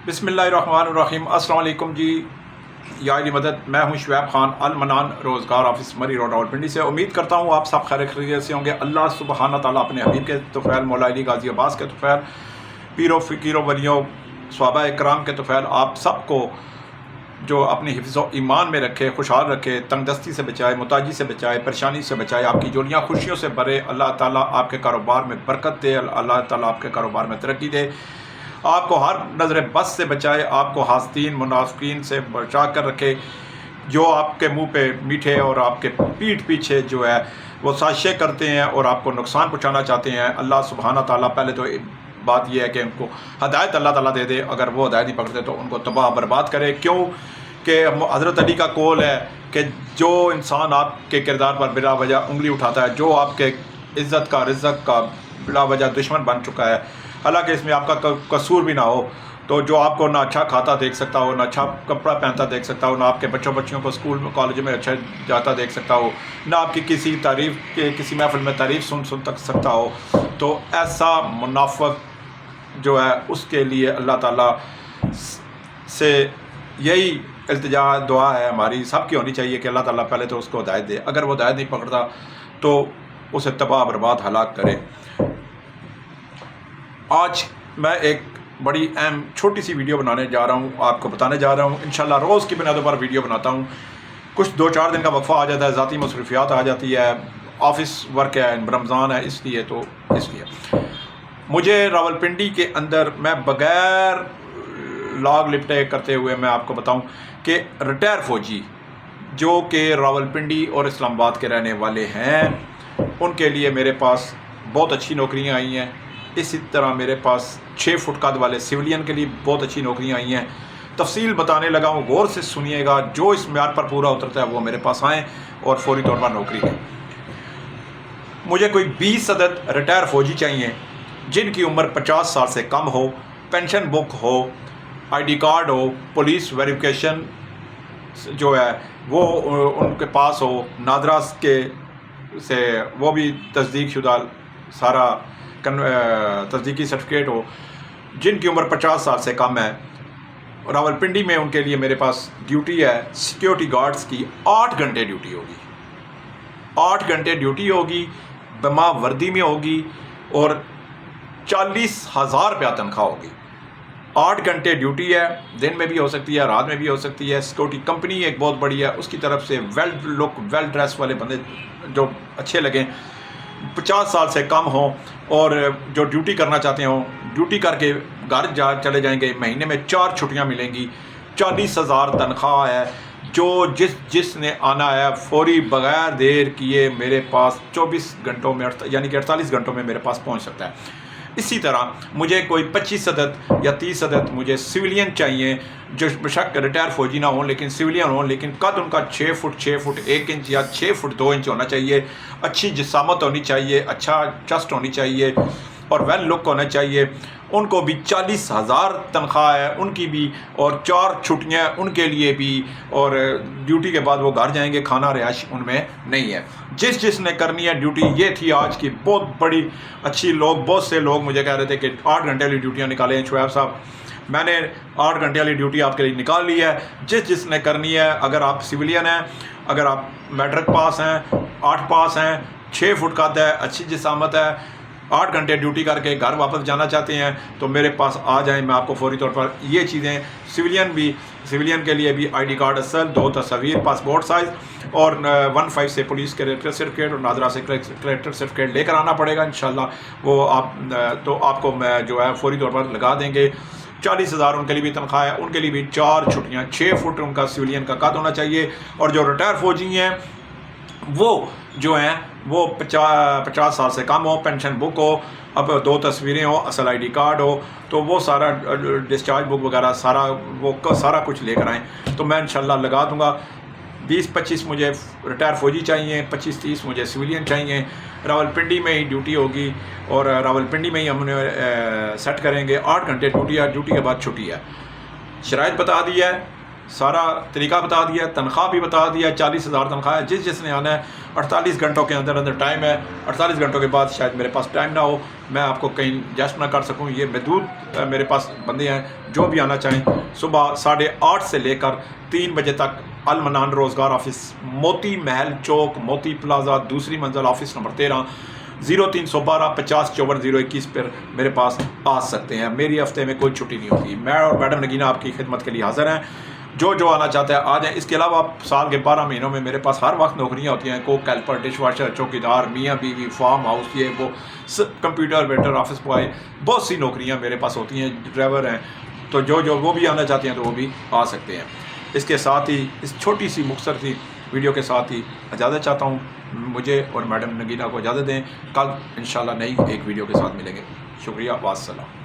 बिस्मिल्लाहिर्रहमानिर्रहीम। अस्सलाम वालेकुम जी। या अली मदद। मैं हूं शुएब खान, अल मनान रोज़गार ऑफिस मरी रोड रावलपिंडी से। उम्मीद करता हूं आप सब खैर खैरियत से होंगे। अल्लाह सुब्हाना ताला अपने हबीब के तुफ़ैल मौला अली गाज़ी अब्बास के तुफ़ैल पीरो फ़कीरों वलियों सहाबा इकराम के तुफ़ैल आप सबको जो अपनी हिफ्ज़ व ईमान में रखे, खुशहाल रखे, तंगदस्ती से बचाए, मुताजी से बचाए, परेशानी से बचाए, आपकी जोड़ियाँ खुशियों से भरे। अल्लाह ताला आपके कारोबार में बरकत दे, अल्लाह ताला आपके कारोबार में तरक्की दे, आपको हर नज़र बस से बचाए, आपको हासदीन मुनाफिकीन से बचा कर रखे, जो आपके मुंह पे मीठे और आपके पीठ पीछे जो है वो साजिशें करते हैं और आपको नुकसान पहुंचाना चाहते हैं। अल्लाह सुब्हाना ताला पहले तो बात यह है कि उनको हदायत अल्लाह ताला दे दे, अगर वो हदायत नहीं पकड़ते तो उनको तबाह बर्बाद करे। क्यों कि हज़रत अली का कौल है कि जो इंसान आपके किरदार पर बिला वजह उंगली उठाता है, जो आपके इज़्ज़त का रिज़्क़ का बिला वजह दुश्मन बन चुका है, हालांकि इसमें आपका कसूर भी ना हो, तो जो आपको ना अच्छा खाता देख सकता हो, ना अच्छा कपड़ा पहनता देख सकता हो, ना आपके बच्चों को स्कूल में कॉलेज में अच्छा जाता देख सकता हो, ना आपकी किसी तारीफ़ के किसी महफिल में तारीफ़ सुन तक सकता हो, तो ऐसा मुनाफिक जो है उसके लिए अल्लाह ताला से यही इल्तिजा दुआ है हमारी सबकी होनी चाहिए कि अल्लाह ताला पहले तो उसको हिदायत दे, अगर वो हिदायत नहीं पकड़ता तो उसे तबाह बर्बाद हलाक करे। आज मैं एक बड़ी अहम छोटी सी वीडियो बनाने जा रहा हूँ, आपको बताने जा रहा हूँ। इंशाल्लाह रोज़ की बुनियादों पर वीडियो बनाता हूँ। कुछ 2-4 दिन का वक्फ़ा आ जाता है, ज़ाती मसरूफियात आ जाती है, ऑफिस वर्क है, रमज़ान है, इसलिए मुझे रावलपिंडी के अंदर मैं बग़ैर लाग लिपटे करते हुए मैं आपको बताऊं कि रिटायर फ़ौजी जो कि रावलपिंडी और इस्लामाबाद के रहने वाले हैं, उनके लिए मेरे पास बहुत अच्छी नौकरियां आई हैं। इसी तरह मेरे पास 6 फुट कद वाले सिविलियन के लिए बहुत अच्छी नौकरियां आई हैं। तफसील बताने लगा हूँ, गौर से सुनिएगा। जो इस म्यार पर पूरा उतरता है वो मेरे पास आएँ और फौरी तौर पर नौकरी लें। मुझे कोई 20 अदद रिटायर फ़ौजी चाहिए जिनकी उम्र 50 साल से कम हो, पेंशन बुक हो, आईडी कार्ड हो, पुलिस वेरिफिकेशन जो है वो उनके पास हो, नादरास के से वो भी तस्दीक शुदा सारा तस्दीकी सर्टिफिकेट हो, जिनकी उम्र 50 साल से कम है। रावलपिंडी में उनके लिए मेरे पास ड्यूटी है सिक्योरिटी गार्ड्स की। 8 घंटे ड्यूटी होगी, 8 घंटे ड्यूटी होगी, बमा वर्दी में होगी और 40,000 रुपया तनख्वाह होगी। 8 घंटे ड्यूटी है, दिन में भी हो सकती है, रात में भी हो सकती है। सिक्योरिटी कंपनी एक बहुत बड़ी है, उसकी तरफ से वेल ड्रेस वाले बंदे जो अच्छे लगें, 50 साल से कम हो और जो ड्यूटी करना चाहते हो, ड्यूटी करके घर चले जाएंगे। महीने में 4 छुट्टियां मिलेंगी, 40,000 तनख्वाह है। जो जिसने आना है फौरी बग़ैर देर किए मेरे पास 24 घंटों में यानी कि 48 घंटों में मेरे पास पहुंच सकता है। इसी तरह मुझे कोई 25 अदद या 30 अदद मुझे सिविलियन चाहिए जो बेशक रिटायर फ़ौजी ना हों लेकिन सिविलियन हों, लेकिन कद उनका 6 फुट 1 इंच या 6 फुट 2 इंच होना चाहिए। अच्छी जिसामत होनी चाहिए, अच्छा चस्ट होनी चाहिए और वेल लुक होना चाहिए। उनको भी 40,000 तनख्वाह है उनकी भी, और 4 छुट्टियाँ उनके लिए भी, और ड्यूटी के बाद वो घर जाएंगे, खाना रिहाइश उनमें नहीं है। जिसने करनी है ड्यूटी, ये थी आज की बहुत बड़ी अच्छी बहुत से लोग मुझे कह रहे थे कि 8 घंटे वाली ड्यूटियाँ निकालें शुएब साहब। मैंने 8 घंटे वाली ड्यूटी आपके लिए निकाल ली है। जिसने करनी है, अगर आप सिविलियन हैं, अगर आप मैट्रिक पास हैं, 8 पास हैं, 6 फुट कद है, अच्छी जिसामत है, 8 घंटे ड्यूटी करके घर वापस जाना चाहते हैं तो मेरे पास आ जाएं। मैं आपको फौरी तौर पर ये चीज़ें सिविलियन के लिए भी आईडी कार्ड असल, 2 तस्वीर, पासपोर्ट साइज़ और 15 से पुलिस कैरेक्टर सर्टिफिकेट और नादरा से कैरेक्टर सर्टिफिकेट लेकर आना पड़ेगा इंशाल्लाह। वो आपको मैं जो है फौरी तौर पर लगा देंगे। 40,000 उनके लिए भी तनख्वाह है, उनके लिए भी 4 छुट्टियाँ, 6 फुट उनका सिविलियन का कद होना चाहिए। और जो रिटायर फ़ौजी हैं वो जो हैं वो 50 साल से कम हो, पेंशन बुक हो, अब 2 तस्वीरें हो, असल आईडी कार्ड हो, तो वो सारा डिस्चार्ज बुक वगैरह सारा कुछ लेकर आएँ तो मैं इंशाल्लाह लगा दूँगा। 20-25 मुझे रिटायर फ़ौजी चाहिए, 25-30 मुझे सिविलियन चाहिए। रावलपिंडी में ही ड्यूटी होगी और रावलपिंडी में ही हम सेट करेंगे। 8 घंटे ड्यूटी है, ड्यूटी के बाद छुट्टी है। शराइत बता दी है سارا طریقہ بتا دیا، تنخواہ بھی بتا دیا، 40,000 تنخواہ ہے، جس نے آنا ہے 48 گھنٹوں کے اندر اندر ٹائم ہے، 48 گھنٹوں کے بعد شاید میرے پاس ٹائم نہ ہو، میں آپ کو کہیں ایڈجسٹ نہ کر سکوں، یہ محدود میرے پاس بندے ہیں جو بھی آنا چاہیں، صبح 8:30 سے لے کر 3 بجے تک المنان روزگار آفس، موتی محل چوک، موتی پلازا، دوسری منزل، آفس نمبر 13، 0312 50 54 021 پر میرے پاس آ سکتے ہیں۔ میری ہفتے میں کوئی چھٹی نہیں ہوگی، میں اور میڈم نگینہ آپ کی خدمت کے لیے حاضر ہیں، جو آنا چاہتا ہے آ جائیں۔ اس کے علاوہ سال کے 12 مہینوں میں میرے پاس ہر وقت نوکریاں ہوتی ہیں، کوک ہیلپر، ڈش واشر، چوکیدار، میاں بیوی، فارم ہاؤس، یہ وہ، کمپیوٹر ویٹر، آفس بوائے، بہت سی نوکریاں میرے پاس ہوتی ہیں، ڈرائیور ہیں، تو جو وہ بھی آنا چاہتے ہیں تو وہ بھی آ سکتے ہیں۔ اس کے ساتھ ہی اس چھوٹی سی مختصر سی ویڈیو کے ساتھ ہی اجازت چاہتا ہوں، مجھے اور میڈم نگینہ کو اجازت دیں، کل انشاءاللہ نئی ایک ویڈیو کے ساتھ ملیں گے۔ شکریہ، والسلام۔